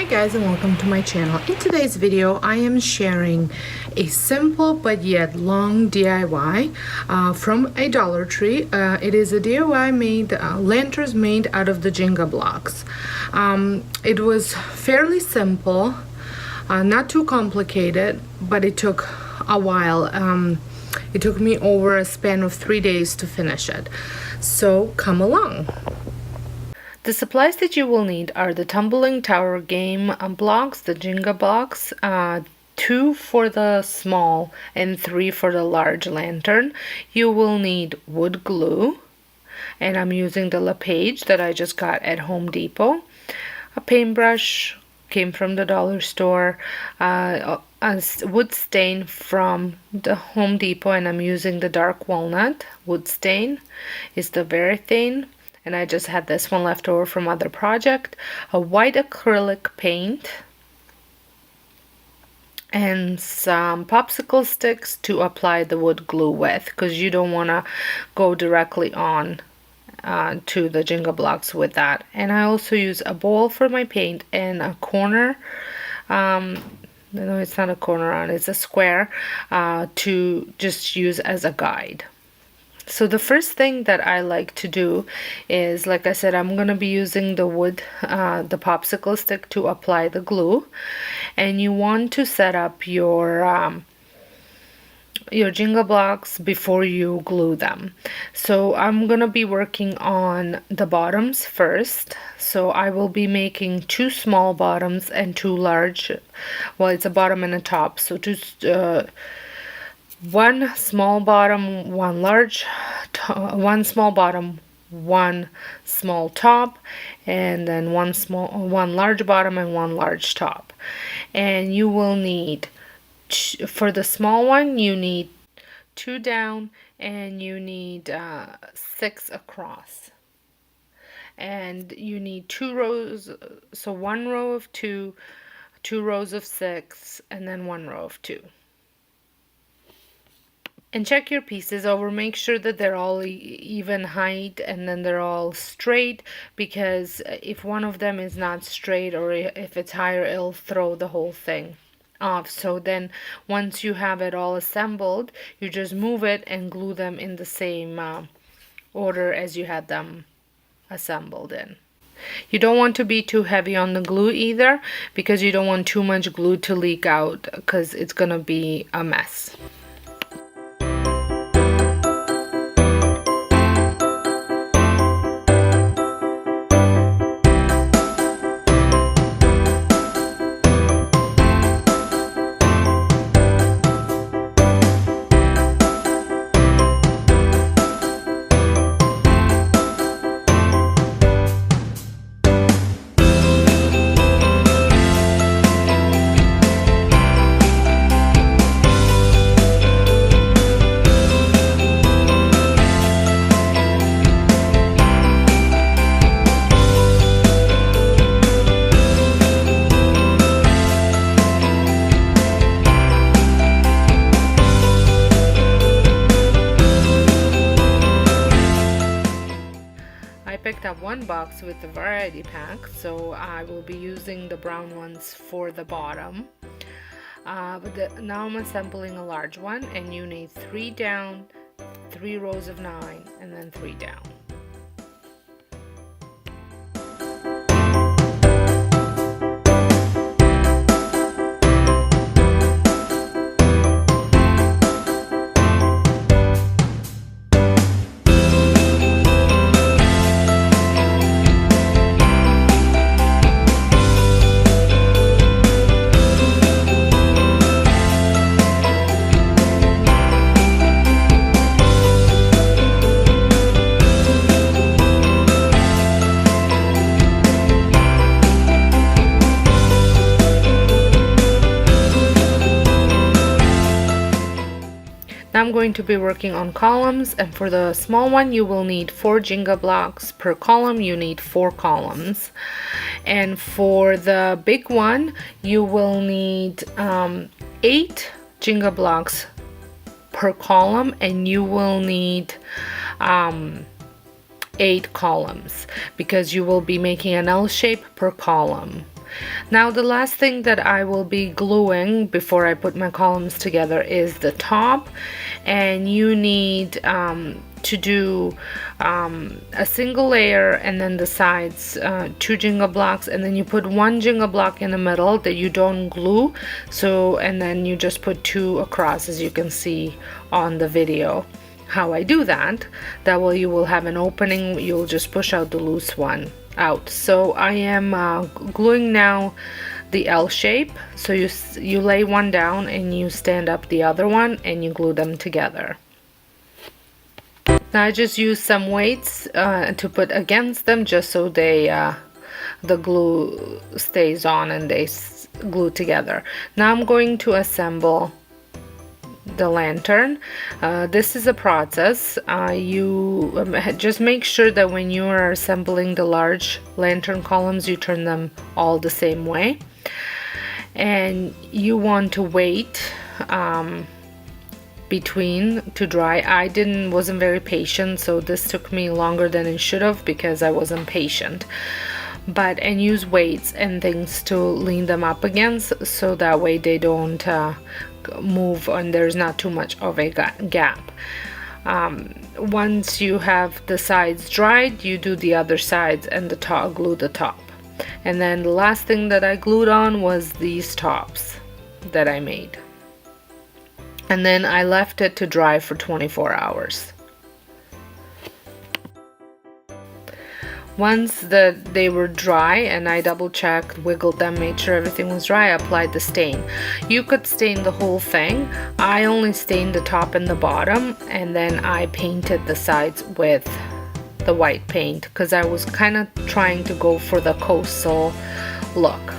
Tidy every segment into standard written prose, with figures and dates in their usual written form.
guys, and welcome to my channel. In today's video I am sharing a simple but yet long DIY from a Dollar Tree. It is a DIY made lanterns made out of the Jenga blocks. It was fairly simple, not too complicated, but it took a while. It took me over a span of 3 days to finish it, so come along. The supplies that you will need are the tumbling tower game blocks, the Jenga blocks, 2 for the small and 3 for the large lantern. You will need wood glue, and I'm using the LePage that I just got at Home Depot. A paintbrush came from the dollar store, a wood stain from the Home Depot, and I'm using the dark walnut wood stain. It's the Veritane. And I just had this one left over from other project. A white acrylic paint and some popsicle sticks to apply the wood glue with, because you don't want to go directly on to the Jenga blocks with that. And I also use a bowl for my paint and a corner, no, it's not a corner on, it's a square, to just use as a guide. So the first thing that I like to do is, like I said, I'm going to be using the wood, the popsicle stick to apply the glue. And you want to set up your Jenga blocks before you glue them. So I'm going to be working on the bottoms first. So I will be making 2 small bottoms and 2 large, well, it's a bottom and a top. So one small bottom, one large one small bottom, one small top, and then one large bottom and one large top. And you will need, for the small one, you need 2 down and you need 6 across. And you need 2 rows, so 1 row of 2, 2 rows of 6, and then 1 row of 2. And check your pieces over, make sure that they're all even height and then they're all straight, because if one of them is not straight or if it's higher, it'll throw the whole thing off. So then once you have it all assembled, you just move it and glue them in the same order as you had them assembled in. You don't want to be too heavy on the glue either, because you don't want too much glue to leak out, because it's gonna be a mess. Picked up 1 box with the variety pack, so I will be using the brown ones for the bottom. Now I'm assembling a large one, and you need 3 down, 3 rows of 9, and then 3 down. Now I'm going to be working on columns, and for the small one you will need 4 Jenga blocks per column. You need 4 columns. And for the big one you will need 8 Jenga blocks per column, and you will need 8 columns, because you will be making an L shape per column. Now the last thing that I will be gluing before I put my columns together is the top, and you need to do a single layer and then the sides, 2 Jenga blocks, and then you put 1 Jenga block in the middle that you don't glue, so, and then you just put 2 across, as you can see on the video how I do that. That way you will have an opening, you'll just push out the loose one out. So I am gluing now the L shape. So you lay one down and you stand up the other one and you glue them together. Now I just use some weights to put against them, just so they the glue stays on and they glue together. Now I'm going to assemble the lantern. This is a process. You just make sure that when you are assembling the large lantern columns, you turn them all the same way, and you want to wait between to dry. I wasn't very patient, so this took me longer than it should have because I wasn't patient. And use weights and things to lean them up against, so that way they don't move and there's not too much of a gap. Once you have the sides dried, you do the other sides and the top, glue the top. And then the last thing that I glued on was these tops that I made, and then I left it to dry for 24 hours. Once they were dry and I double checked, wiggled them, made sure everything was dry, I applied the stain. You could stain the whole thing. I only stained the top and the bottom, and then I painted the sides with the white paint because I was kind of trying to go for the coastal look.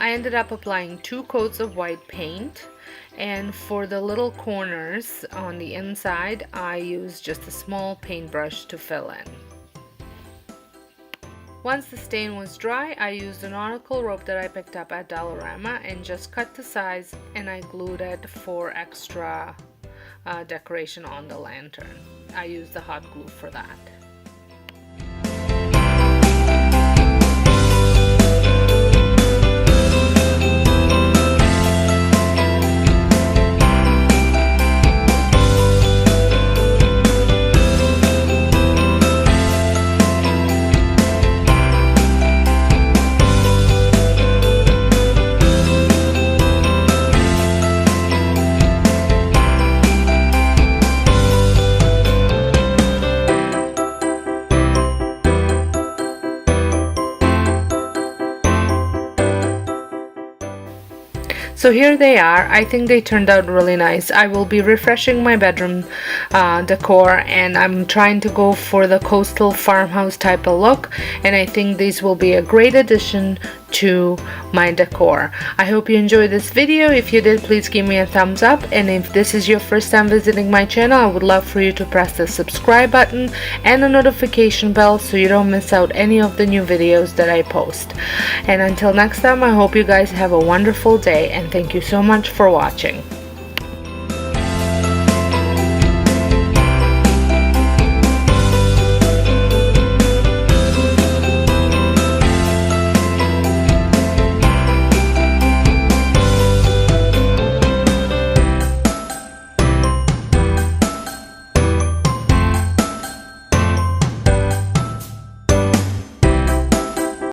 I ended up applying 2 coats of white paint, and for the little corners on the inside I used just a small paintbrush to fill in. Once the stain was dry, I used a nautical rope that I picked up at Dollarama and just cut to size, and I glued it for extra decoration on the lantern. I used the hot glue for that. So here they are. I think they turned out really nice. I will be refreshing my bedroom decor, and I'm trying to go for the coastal farmhouse type of look, and I think these will be a great addition to my decor. I hope you enjoyed this video. If you did, please give me a thumbs up, and if this is your first time visiting my channel, I would love for you to press the subscribe button and the notification bell so you don't miss out any of the new videos that I post. And until next time, I hope you guys have a wonderful day, and thank you so much for watching.